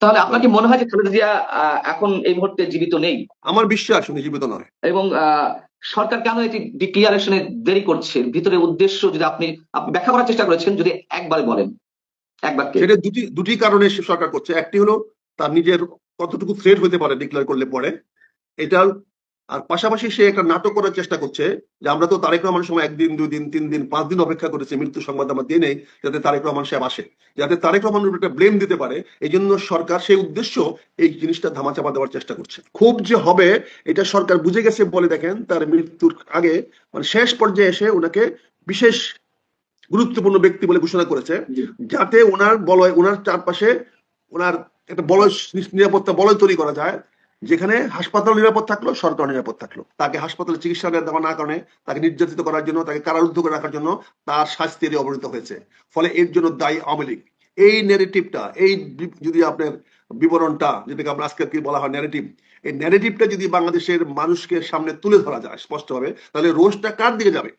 তাহলে আপনার কি মনে হয় যে খালেদা জিয়া এখন এই মুহূর্তে জীবিত নেই? আমার বিশ্বাস উনি জীবিত নয়। এবং সরকার কেন এটি ডিক্লিয়ারেশনে দেরি করছে? ভিতরে উদ্দেশ্য যদি আপনি আপনি ব্যাখ্যা করার চেষ্টা করেছেন, যদি একবারে বলেন, এক বাক্যে। সেটা দুটি দুটি কারণে সরকার করছে। একটি হলো তার নিজের কতটুকু থ্রেট হতে পারে ডিক্লেয়ার করলে পরে, এটা। আর পাশাপাশি সে একটা নাটক করার চেষ্টা করছে যে আমরা তো তারেক রহমানের সময় 1 দিন 2 দিন 3 দিন 5 দিন অপেক্ষা করেছি মৃত্যু সংবাদ আমরা দিয়ে নেই, যাতে তারেক রহমান সাহেব আসে, যাতে তারেক রহমানের উপর একটা ব্লেম দিতে পারে। এই জন্য সরকার সেই উদ্দেশ্য এই জিনিসটা ধামাচাপা দেওয়ার চেষ্টা করছে। খুব যে হবে এটা সরকার বুঝে গেছে বলে দেখেন তার মৃত্যুর আগে, মানে শেষ পর্যায়ে এসে ওনাকে বিশেষ গুরুত্বপূর্ণ ব্যক্তি বলে ঘোষণা করেছে, যাতে ওনার বলয়, ওনার চারপাশে ওনার একটা বলয়, নিরাপত্তা বলয় তৈরি করা যায়, যেখানে হাসপাতাল নিরাপদ থাকলো, সরকার নিরাপদ থাকলো। তাকে হাসপাতালে চিকিৎসা দেওয়া না কারণে, তাকে নির্যাতিত করার জন্য, তাকে কারারুদ্ধ করে রাখার জন্য তার শাস্তি অবনীত হয়েছে। ফলে এর জন্য দায়ী আওয়ামী লীগ। এই ন্যারেটিভটা, এই যদি আপনার বিবরণটা, যেটাকে আমরা আজকে কি বলা হয় ন্যারেটিভ, এই ন্যারেটিভটা যদি বাংলাদেশের মানুষকে সামনে তুলে ধরা যায় স্পষ্টভাবে, তাহলে রোষটা কার দিকে যাবে?